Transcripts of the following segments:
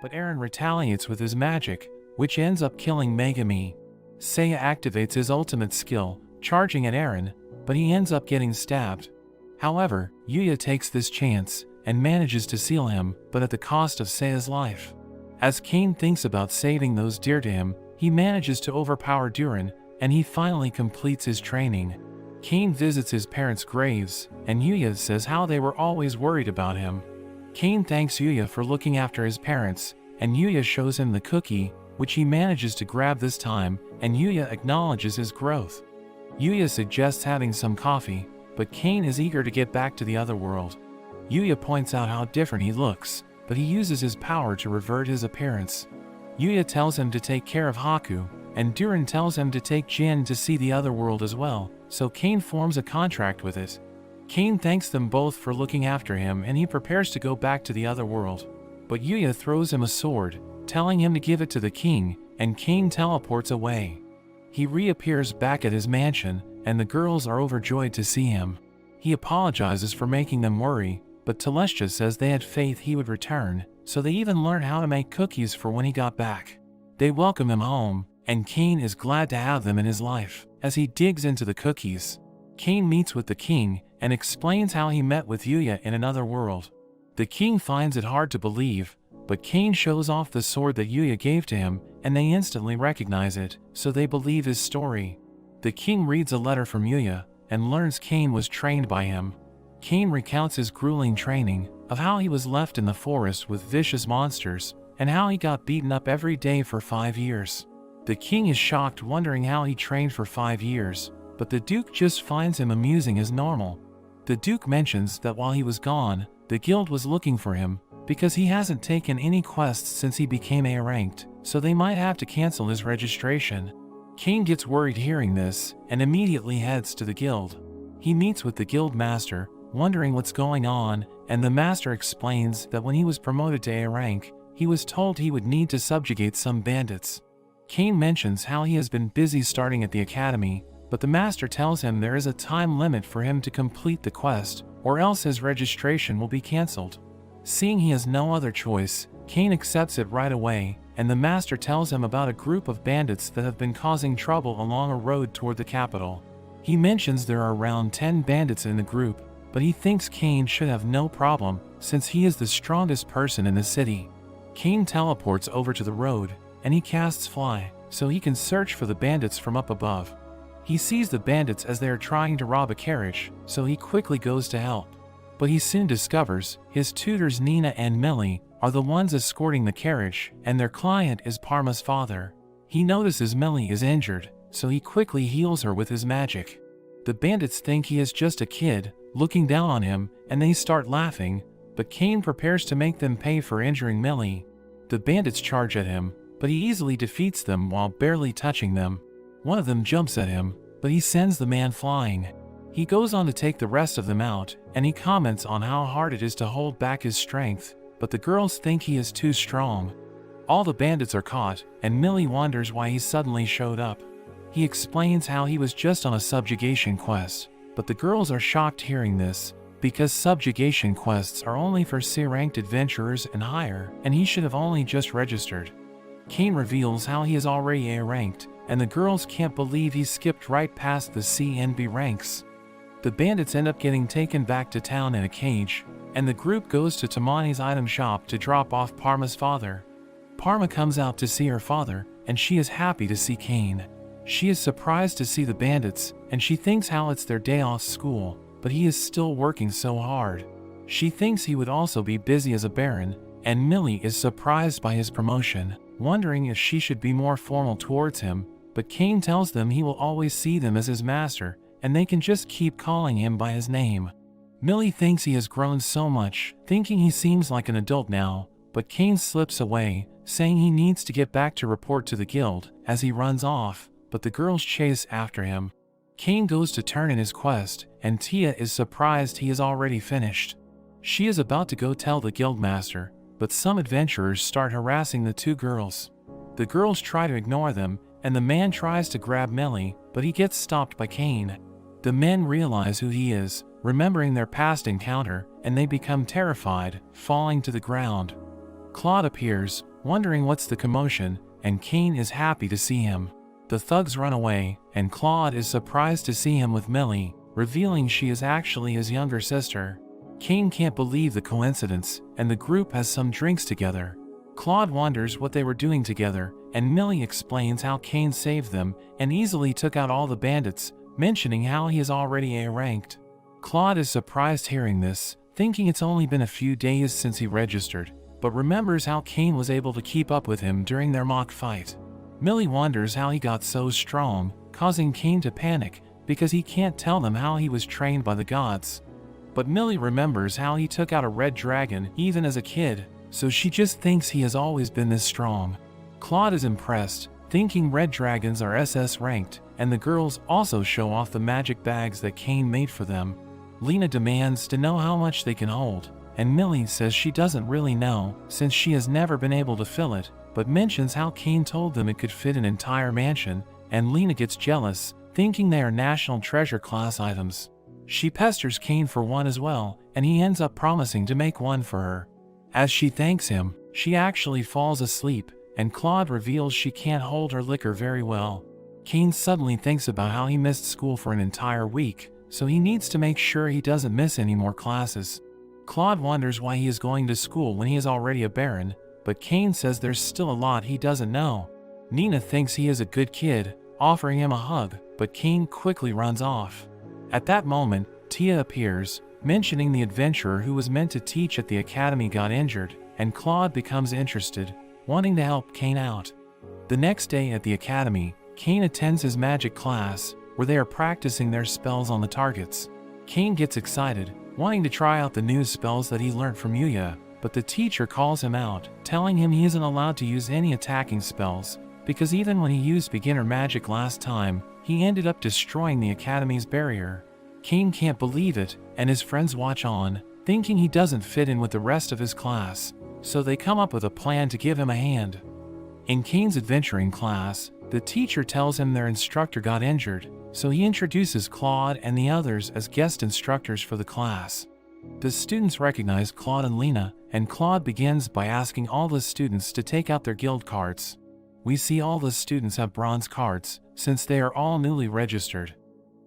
but Aaron retaliates with his magic, which ends up killing Megami. Seiya activates his ultimate skill, charging at Aaron, but he ends up getting stabbed. However, Yuya takes this chance and manages to seal him, but at the cost of Seiya's life. As Cain thinks about saving those dear to him, he manages to overpower Durin, and he finally completes his training. Cain visits his parents' graves, and Yuya says how they were always worried about him. Cain thanks Yuya for looking after his parents, and Yuya shows him the cookie, which he manages to grab this time, and Yuya acknowledges his growth. Yuya suggests having some coffee, but Cain is eager to get back to the other world. Yuya points out how different he looks, but he uses his power to revert his appearance. Yuya tells him to take care of Haku, and Durin tells him to take Jin to see the other world as well, so Cain forms a contract with it. Cain thanks them both for looking after him, and he prepares to go back to the other world. But Yuya throws him a sword, telling him to give it to the king, and Cain teleports away. He reappears back at his mansion, and the girls are overjoyed to see him. He apologizes for making them worry, but Telestia says they had faith he would return, so they even learn how to make cookies for when he got back. They welcome him home, and Cain is glad to have them in his life. As he digs into the cookies, Cain meets with the king and explains how he met with Yuya in another world. The king finds it hard to believe, but Cain shows off the sword that Yuya gave to him, and they instantly recognize it, so they believe his story. The king reads a letter from Yuya, and learns Cain was trained by him. Cain recounts his grueling training, of how he was left in the forest with vicious monsters, and how he got beaten up every day for 5 years. The king is shocked, wondering how he trained for 5 years, but the duke just finds him amusing as normal. The duke mentions that while he was gone, the guild was looking for him, because he hasn't taken any quests since he became A-ranked, so they might have to cancel his registration. Cain gets worried hearing this, and immediately heads to the guild. He meets with the guild master, wondering what's going on, and the master explains that when he was promoted to A rank, he was told he would need to subjugate some bandits. Cain mentions how he has been busy starting at the academy, but the master tells him there is a time limit for him to complete the quest, or else his registration will be cancelled. Seeing he has no other choice, Cain accepts it right away, and the master tells him about a group of bandits that have been causing trouble along a road toward the capital. He mentions there are around 10 bandits in the group, but he thinks Cain should have no problem, since he is the strongest person in the city. Cain teleports over to the road, and he casts Fly, so he can search for the bandits from up above. He sees the bandits as they are trying to rob a carriage, so he quickly goes to help. But he soon discovers his tutors Nina and Millie are the ones escorting the carriage, and their client is Parma's father. He notices Millie is injured, so he quickly heals her with his magic. The bandits think he is just a kid, looking down on him, and they start laughing, but Cain prepares to make them pay for injuring Millie. The bandits charge at him, but he easily defeats them while barely touching them. One of them jumps at him, but he sends the man flying. He goes on to take the rest of them out, and he comments on how hard it is to hold back his strength, but the girls think he is too strong. All the bandits are caught, and Millie wonders why he suddenly showed up. He explains how he was just on a subjugation quest, but the girls are shocked hearing this, because subjugation quests are only for C-ranked adventurers and higher, and he should have only just registered. Cain reveals how he is already A-ranked, and the girls can't believe he skipped right past the C and B ranks. The bandits end up getting taken back to town in a cage, and the group goes to Tamani's item shop to drop off Parma's father. Parma comes out to see her father, and she is happy to see Cain. She is surprised to see the bandits, and she thinks how it's their day off school, but he is still working so hard. She thinks he would also be busy as a baron, and Millie is surprised by his promotion, wondering if she should be more formal towards him, but Cain tells them he will always see them as his master, and they can just keep calling him by his name. Millie thinks he has grown so much, thinking he seems like an adult now, but Cain slips away, saying he needs to get back to report to the guild, as he runs off, but the girls chase after him. Cain goes to turn in his quest, and Tia is surprised he is already finished. She is about to go tell the guildmaster, but some adventurers start harassing the two girls. The girls try to ignore them, and the man tries to grab Millie, but he gets stopped by Cain. The men realize who he is, remembering their past encounter, and they become terrified, falling to the ground. Claude appears, wondering what's the commotion, and Cain is happy to see him. The thugs run away, and Claude is surprised to see him with Millie, revealing she is actually his younger sister. Cain can't believe the coincidence, and the group has some drinks together. Claude wonders what they were doing together, and Millie explains how Cain saved them and easily took out all the bandits, mentioning how he is already A-ranked. Claude is surprised hearing this, thinking it's only been a few days since he registered, but remembers how Cain was able to keep up with him during their mock fight. Millie wonders how he got so strong, causing Cain to panic because he can't tell them how he was trained by the gods. But Millie remembers how he took out a red dragon even as a kid, so she just thinks he has always been this strong. Claude is impressed, thinking red dragons are SS ranked, and the girls also show off the magic bags that Cain made for them. Lena demands to know how much they can hold, and Millie says she doesn't really know since she has never been able to fill it, but mentions how Cain told them it could fit an entire mansion, and Lena gets jealous, thinking they are National Treasure class items. She pesters Cain for one as well, and he ends up promising to make one for her. As she thanks him, she actually falls asleep, and Claude reveals she can't hold her liquor very well. Cain suddenly thinks about how he missed school for an entire week, so he needs to make sure he doesn't miss any more classes. Claude wonders why he is going to school when he is already a baron, but Cain says there's still a lot he doesn't know. Nina thinks he is a good kid, offering him a hug, but Cain quickly runs off. At that moment, Tia appears, mentioning the adventurer who was meant to teach at the academy got injured, and Claude becomes interested, wanting to help Cain out. The next day at the academy, Cain attends his magic class, where they are practicing their spells on the targets. Cain gets excited, wanting to try out the new spells that he learned from Yuya, but the teacher calls him out, telling him he isn't allowed to use any attacking spells, because even when he used beginner magic last time, he ended up destroying the academy's barrier. Cain can't believe it, and his friends watch on, thinking he doesn't fit in with the rest of his class, so they come up with a plan to give him a hand. In Cain's adventuring class, the teacher tells him their instructor got injured, so he introduces Claude and the others as guest instructors for the class. The students recognize Claude and Lena, and Claude begins by asking all the students to take out their guild cards. We see all the students have bronze cards, since they are all newly registered.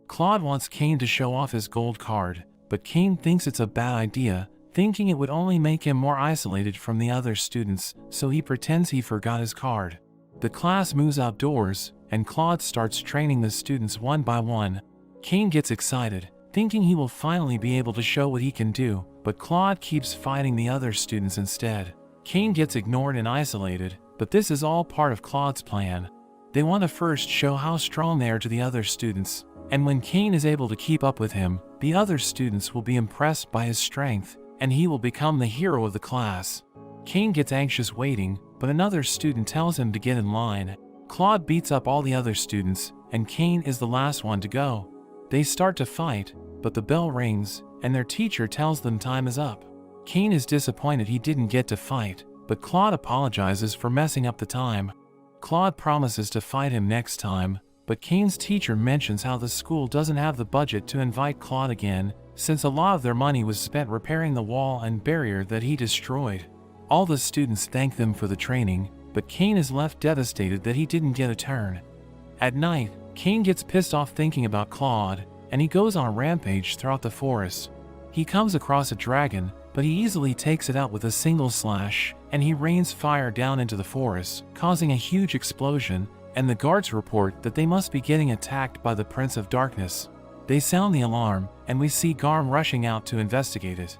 Claude wants Cain to show off his gold card, but Cain thinks it's a bad idea, thinking it would only make him more isolated from the other students, so he pretends he forgot his card. The class moves outdoors, and Claude starts training the students one by one. Cain gets excited, thinking he will finally be able to show what he can do, but Claude keeps fighting the other students instead. Cain gets ignored and isolated, but this is all part of Claude's plan. They want to first show how strong they are to the other students, and when Cain is able to keep up with him, the other students will be impressed by his strength, and he will become the hero of the class. Cain gets anxious waiting, but another student tells him to get in line. Claude beats up all the other students, and Cain is the last one to go. They start to fight, but the bell rings, and their teacher tells them time is up. Cain is disappointed he didn't get to fight, but Claude apologizes for messing up the time. Claude promises to fight him next time, but Cain's teacher mentions how the school doesn't have the budget to invite Claude again, since a lot of their money was spent repairing the wall and barrier that he destroyed. All the students thank them for the training, but Cain is left devastated that he didn't get a turn. At night, Cain gets pissed off thinking about Claude, and he goes on a rampage throughout the forest. He comes across a dragon, but he easily takes it out with a single slash, and he rains fire down into the forest, causing a huge explosion, and the guards report that they must be getting attacked by the Prince of Darkness. They sound the alarm, and we see Garm rushing out to investigate it.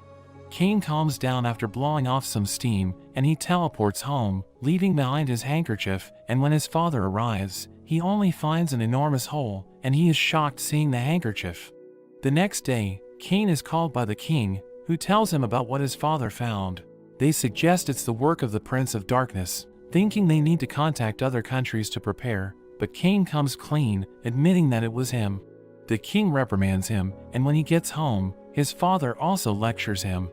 Cain calms down after blowing off some steam, and he teleports home, leaving behind his handkerchief, and when his father arrives, he only finds an enormous hole, and he is shocked seeing the handkerchief. The next day, Cain is called by the king, who tells him about what his father found. They suggest it's the work of the Prince of Darkness, thinking they need to contact other countries to prepare, but Cain comes clean, admitting that it was him. The king reprimands him, and when he gets home, his father also lectures him.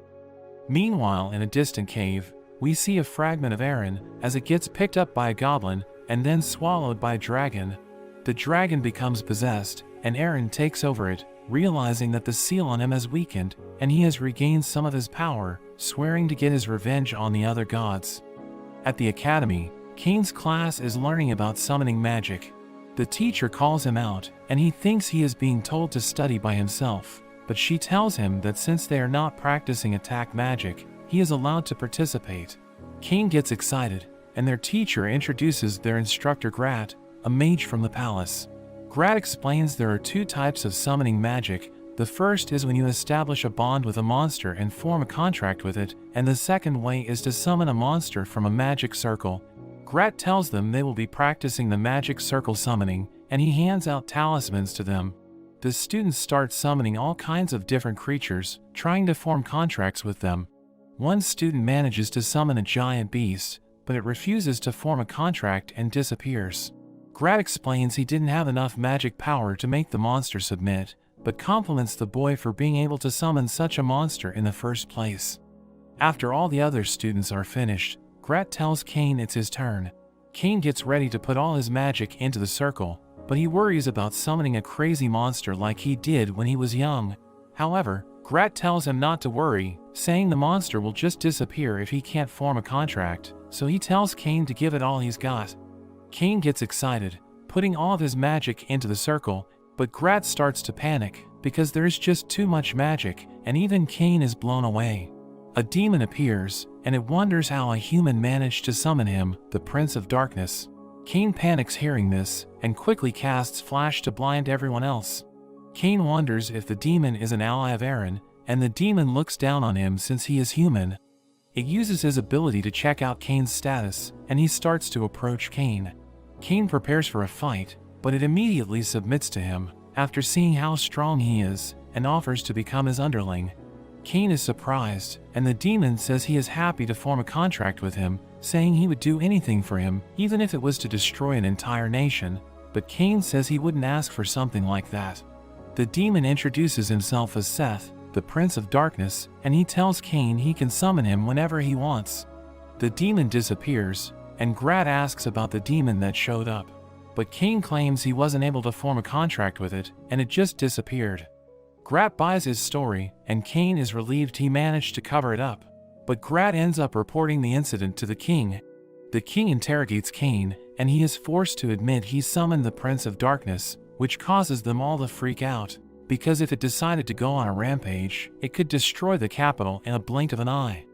Meanwhile, in a distant cave, we see a fragment of Aaron as it gets picked up by a goblin and then swallowed by a dragon. The dragon becomes possessed, and Aaron takes over it, realizing that the seal on him has weakened, and he has regained some of his power, swearing to get his revenge on the other gods. At the academy, Kane's class is learning about summoning magic. The teacher calls him out, and he thinks he is being told to study by himself, but she tells him that since they are not practicing attack magic, he is allowed to participate. Kane gets excited, and their teacher introduces their instructor Grat, a mage from the palace. Grat explains there are two types of summoning magic. The first is when you establish a bond with a monster and form a contract with it, and the second way is to summon a monster from a magic circle. Grat tells them they will be practicing the magic circle summoning, and he hands out talismans to them. The students start summoning all kinds of different creatures, trying to form contracts with them. One student manages to summon a giant beast, but it refuses to form a contract and disappears. Grat explains he didn't have enough magic power to make the monster submit, but compliments the boy for being able to summon such a monster in the first place. After all the other students are finished, Grat tells Kane it's his turn. Kane gets ready to put all his magic into the circle, but he worries about summoning a crazy monster like he did when he was young. However, Grat tells him not to worry, saying the monster will just disappear if he can't form a contract, so he tells Kane to give it all he's got. Kane gets excited, putting all of his magic into the circle, but Grat starts to panic, because there's just too much magic, and even Kane is blown away. A demon appears, and it wonders how a human managed to summon him, the Prince of Darkness. Kane panics hearing this, and quickly casts Flash to blind everyone else. Kane wonders if the demon is an ally of Aaron, and the demon looks down on him since he is human. It uses his ability to check out Kane's status, and he starts to approach Kane. Kane prepares for a fight, but it immediately submits to him, after seeing how strong he is, and offers to become his underling. Kane is surprised, and the demon says he is happy to form a contract with him, saying he would do anything for him, even if it was to destroy an entire nation, but Kane says he wouldn't ask for something like that. The demon introduces himself as Seth, the Prince of Darkness, and he tells Kane he can summon him whenever he wants. The demon disappears, and Grat asks about the demon that showed up, but Kane claims he wasn't able to form a contract with it, and it just disappeared. Grat buys his story, and Kane is relieved he managed to cover it up, but Grat ends up reporting the incident to the king. The king interrogates Kane, and he is forced to admit he summoned the Prince of Darkness, which causes them all to freak out, because if it decided to go on a rampage, it could destroy the capital in a blink of an eye.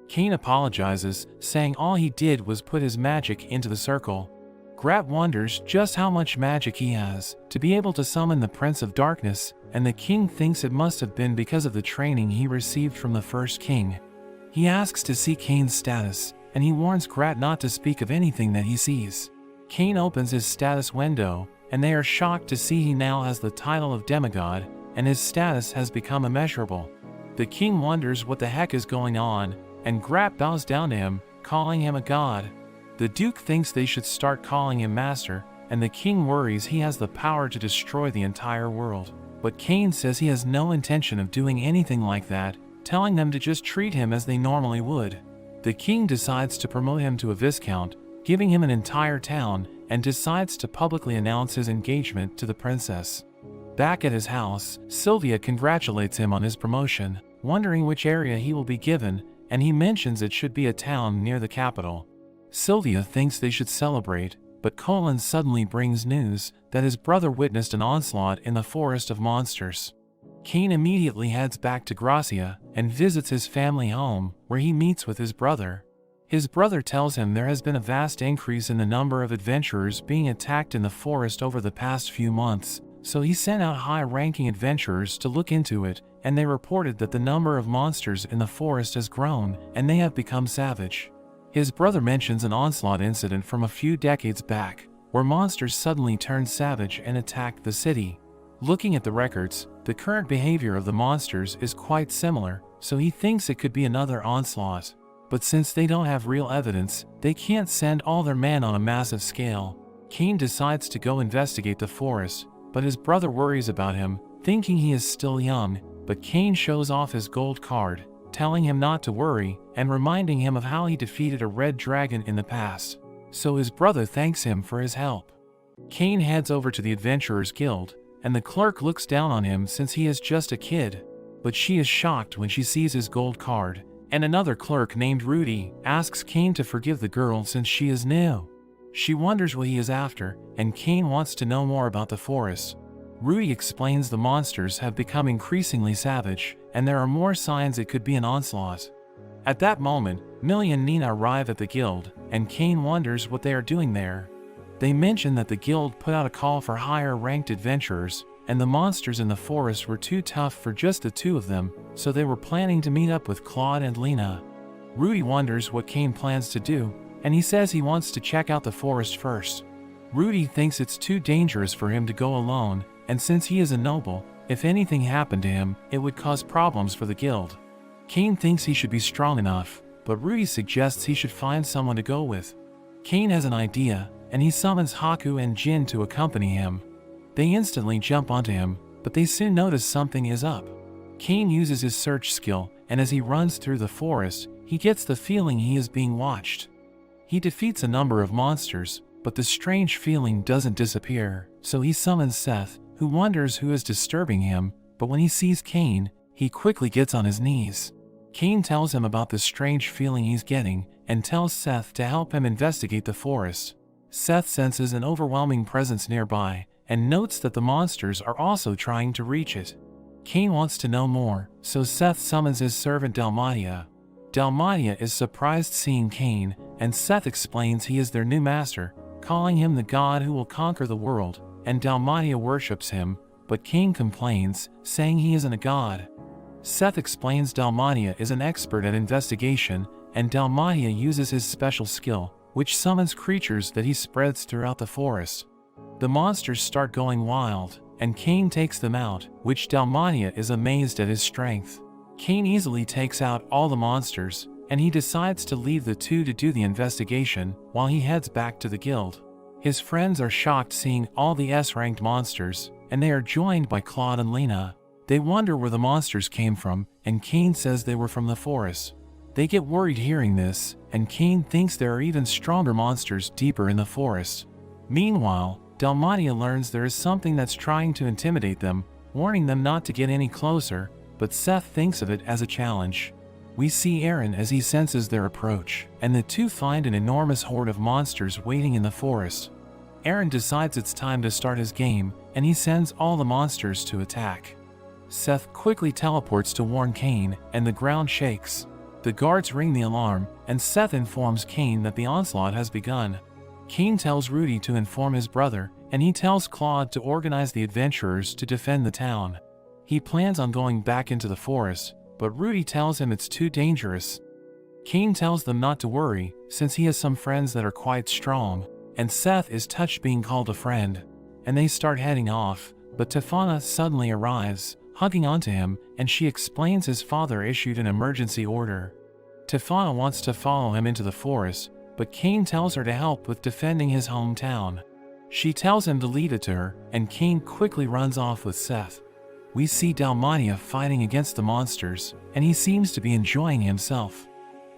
Kane apologizes, saying all he did was put his magic into the circle. Grat wonders just how much magic he has to be able to summon the Prince of Darkness, and the king thinks it must have been because of the training he received from the first king. He asks to see Kane's status, and he warns Grat not to speak of anything that he sees. Kane opens his status window, and they are shocked to see he now has the title of demigod, and his status has become immeasurable. The king wonders what the heck is going on, and Grat bows down to him, calling him a god. The duke thinks they should start calling him master, and the king worries he has the power to destroy the entire world. But Kane says he has no intention of doing anything like that, telling them to just treat him as they normally would. The king decides to promote him to a viscount, giving him an entire town, and decides to publicly announce his engagement to the princess. Back at his house, Sylvia congratulates him on his promotion, wondering which area he will be given, and he mentions it should be a town near the capital. Sylvia thinks they should celebrate, but Colin suddenly brings news that his brother witnessed an onslaught in the forest of monsters. Kane immediately heads back to Gracia and visits his family home, where he meets with his brother. His brother tells him there has been a vast increase in the number of adventurers being attacked in the forest over the past few months, so he sent out high-ranking adventurers to look into it, and they reported that the number of monsters in the forest has grown, and they have become savage. His brother mentions an onslaught incident from a few decades back, where monsters suddenly turned savage and attacked the city. Looking at the records, the current behavior of the monsters is quite similar, so he thinks it could be another onslaught. But since they don't have real evidence, they can't send all their men on a massive scale. Kane decides to go investigate the forest, but his brother worries about him, thinking he is still young, but Kane shows off his gold card, telling him not to worry, and reminding him of how he defeated a red dragon in the past. So his brother thanks him for his help. Kane heads over to the Adventurers Guild, and the clerk looks down on him since he is just a kid. But she is shocked when she sees his gold card, And another clerk named Rudy asks Cain to forgive the girl since she is new. She wonders what he is after, and Cain wants to know more about the forest. Rudy explains the monsters have become increasingly savage, and there are more signs it could be an onslaught. At that moment, Millie and Nina arrive at the guild, and Cain wonders what they are doing there. They mention that the guild put out a call for higher-ranked adventurers, and the monsters in the forest were too tough for just the two of them, so they were planning to meet up with Claude and Lena. Rudy wonders what Cain plans to do, and he says he wants to check out the forest first. Rudy thinks it's too dangerous for him to go alone, and since he is a noble, if anything happened to him, it would cause problems for the guild. Cain thinks he should be strong enough, but Rudy suggests he should find someone to go with. Cain has an idea, and he summons Haku and Jin to accompany him. They instantly jump onto him, but they soon notice something is up. Cain uses his search skill, and as he runs through the forest, he gets the feeling he is being watched. He defeats a number of monsters, but the strange feeling doesn't disappear, so he summons Seth, who wonders who is disturbing him, but when he sees Cain, he quickly gets on his knees. Cain tells him about the strange feeling he's getting, and tells Seth to help him investigate the forest. Seth senses an overwhelming presence nearby, and notes that the monsters are also trying to reach it. Cain wants to know more, so Seth summons his servant Dalmatia. Dalmatia is surprised seeing Cain, and Seth explains he is their new master, calling him the god who will conquer the world, and Dalmatia worships him, but Cain complains, saying he isn't a god. Seth explains Dalmatia is an expert at investigation, and Dalmatia uses his special skill, which summons creatures that he spreads throughout the forest. The monsters start going wild, and Cain takes them out, which Dalmatia is amazed at his strength. Cain easily takes out all the monsters, and he decides to leave the two to do the investigation while he heads back to the guild. His friends are shocked seeing all the S-ranked monsters, and they are joined by Claude and Lena. They wonder where the monsters came from, and Cain says they were from the forest. They get worried hearing this, and Cain thinks there are even stronger monsters deeper in the forest. Meanwhile, Dalmatia learns there is something that's trying to intimidate them, warning them not to get any closer, but Seth thinks of it as a challenge. We see Aaron as he senses their approach, and the two find an enormous horde of monsters waiting in the forest. Aaron decides it's time to start his game, and he sends all the monsters to attack. Seth quickly teleports to warn Cain, and the ground shakes. The guards ring the alarm, and Seth informs Cain that the onslaught has begun. Cain tells Rudy to inform his brother, and he tells Claude to organize the adventurers to defend the town. He plans on going back into the forest, but Rudy tells him it's too dangerous. Cain tells them not to worry, since he has some friends that are quite strong, and Seth is touched being called a friend. And they start heading off, but Tefana suddenly arrives, hugging onto him, and she explains his father issued an emergency order. Tefana wants to follow him into the forest, but Cain tells her to help with defending his hometown. She tells him to leave it to her, and Cain quickly runs off with Seth. We see Dalmatia fighting against the monsters, and he seems to be enjoying himself.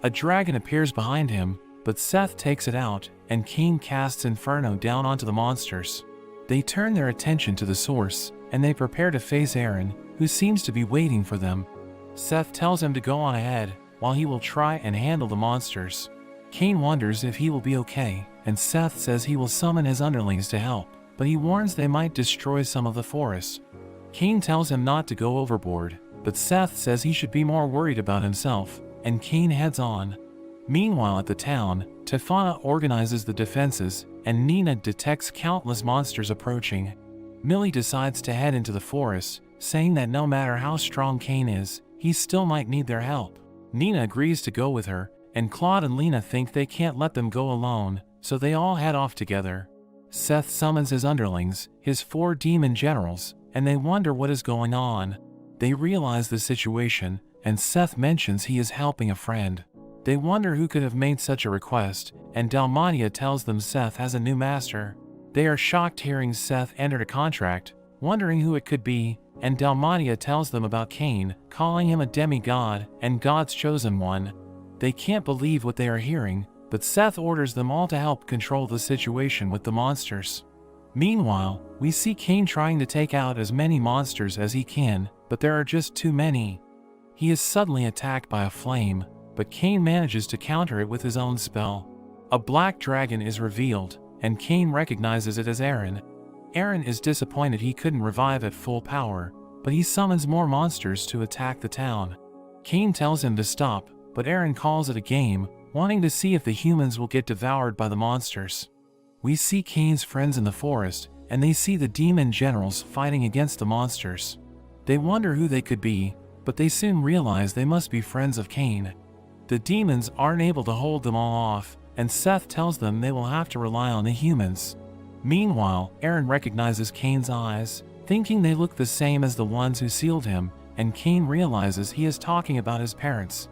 A dragon appears behind him, but Seth takes it out, and Cain casts Inferno down onto the monsters. They turn their attention to the source, and they prepare to face Aaron, who seems to be waiting for them. Seth tells him to go on ahead, while he will try and handle the monsters. Cain wonders if he will be okay, and Seth says he will summon his underlings to help, but he warns they might destroy some of the forest. Cain tells him not to go overboard, but Seth says he should be more worried about himself, and Cain heads on. Meanwhile at the town, Tefana organizes the defenses, and Nina detects countless monsters approaching. Millie decides to head into the forest, saying that no matter how strong Cain is, he still might need their help. Nina agrees to go with her, and Claude and Lena think they can't let them go alone, so they all head off together. Seth summons his underlings, his 4 demon generals, and they wonder what is going on. They realize the situation, and Seth mentions he is helping a friend. They wonder who could have made such a request, and Dalmatia tells them Seth has a new master. They are shocked hearing Seth entered a contract, wondering who it could be, and Dalmatia tells them about Cain, calling him a demigod and God's chosen one. They can't believe what they are hearing, but Seth orders them all to help control the situation with the monsters. Meanwhile, we see Cain trying to take out as many monsters as he can, but there are just too many. He is suddenly attacked by a flame, but Cain manages to counter it with his own spell. A black dragon is revealed, and Cain recognizes it as Aaron. Aaron is disappointed he couldn't revive at full power, but he summons more monsters to attack the town. Cain tells him to stop, but Aaron calls it a game, wanting to see if the humans will get devoured by the monsters. We see Cain's friends in the forest, and they see the demon generals fighting against the monsters. They wonder who they could be, but they soon realize they must be friends of Cain. The demons aren't able to hold them all off, and Seth tells them they will have to rely on the humans. Meanwhile, Aaron recognizes Cain's eyes, thinking they look the same as the ones who sealed him, and Cain realizes he is talking about his parents.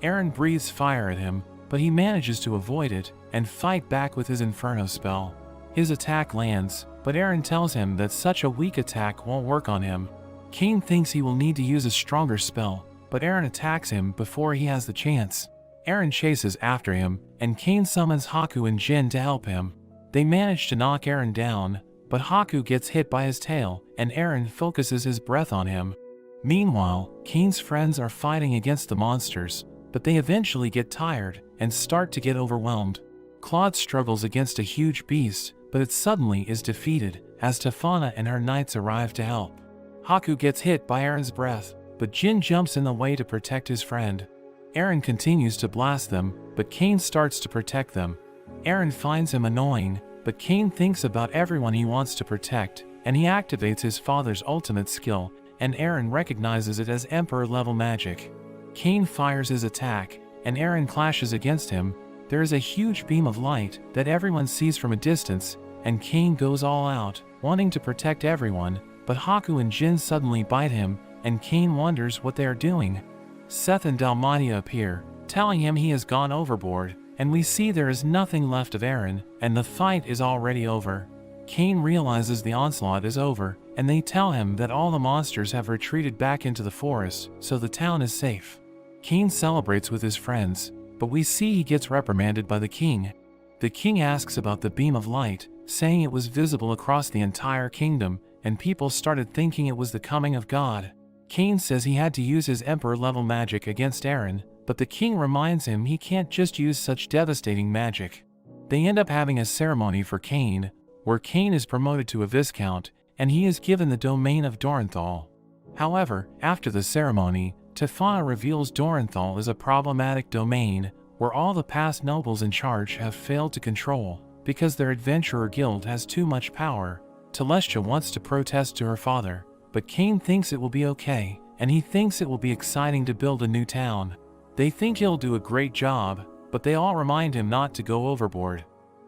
Aaron breathes fire at him, but he manages to avoid it and fight back with his Inferno spell. His attack lands, but Aaron tells him that such a weak attack won't work on him. Cain thinks he will need to use a stronger spell, but Aaron attacks him before he has the chance. Aaron chases after him, and Cain summons Haku and Jin to help him. They manage to knock Aaron down, but Haku gets hit by his tail, and Aaron focuses his breath on him. Meanwhile, Cain's friends are fighting against the monsters, but they eventually get tired and start to get overwhelmed. Claude struggles against a huge beast, but it suddenly is defeated as Tefana and her knights arrive to help. Haku gets hit by Aaron's breath, but Jin jumps in the way to protect his friend. Aaron continues to blast them, but Cain starts to protect them. Aaron finds him annoying, but Cain thinks about everyone he wants to protect, and he activates his father's ultimate skill, and Aaron recognizes it as Emperor-level magic. Cain fires his attack, and Aaron clashes against him. There is a huge beam of light that everyone sees from a distance, and Cain goes all out, wanting to protect everyone, but Haku and Jin suddenly bite him, and Cain wonders what they are doing. Seth and Dalmania appear, telling him he has gone overboard, and we see there is nothing left of Aaron, and the fight is already over. Cain realizes the onslaught is over, and they tell him that all the monsters have retreated back into the forest, so the town is safe. Cain celebrates with his friends, but we see he gets reprimanded by the king. The king asks about the beam of light, saying it was visible across the entire kingdom, and people started thinking it was the coming of God. Cain says he had to use his Emperor-level magic against Aaron, but the king reminds him he can't just use such devastating magic. They end up having a ceremony for Cain, where Cain is promoted to a viscount, and he is given the domain of Dorenthal. However, after the ceremony, Tefana reveals Dorenthal is a problematic domain, where all the past nobles in charge have failed to control, because their adventurer guild has too much power. Telestia wants to protest to her father, but Cain thinks it will be okay, and he thinks it will be exciting to build a new town. They think he'll do a great job, but they all remind him not to go overboard.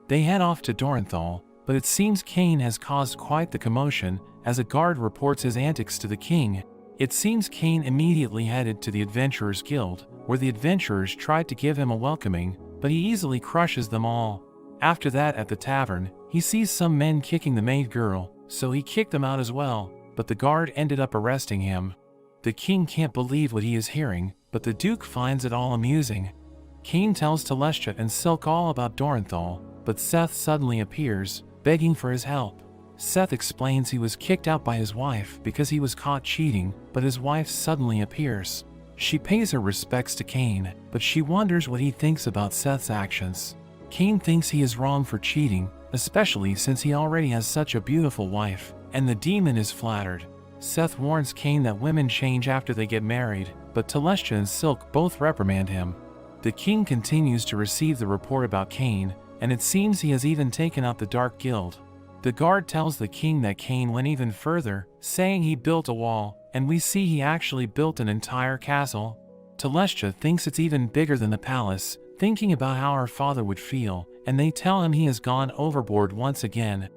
They head off to Dorenthal, but it seems Cain has caused quite the commotion, as a guard reports his antics to the king. It seems Cain immediately headed to the Adventurers Guild, where the adventurers tried to give him a welcoming, but he easily crushes them all. After that, at the tavern, he sees some men kicking the maid girl, so he kicked them out as well, but the guard ended up arresting him. The king can't believe what he is hearing, but the duke finds it all amusing. Cain tells Telestia and Silk all about Dorenthal, but Seth suddenly appears, begging for his help. Seth explains he was kicked out by his wife because he was caught cheating, but his wife suddenly appears. She pays her respects to Cain, but she wonders what he thinks about Seth's actions. Cain thinks he is wrong for cheating, especially since he already has such a beautiful wife, and the demon is flattered. Seth warns Cain that women change after they get married, but Telestia and Silk both reprimand him. The king continues to receive the report about Cain, and it seems he has even taken out the Dark Guild. The guard tells the king that Cain went even further, saying he built a wall, and we see he actually built an entire castle. Telestia thinks it's even bigger than the palace, thinking about how her father would feel, and they tell him he has gone overboard once again.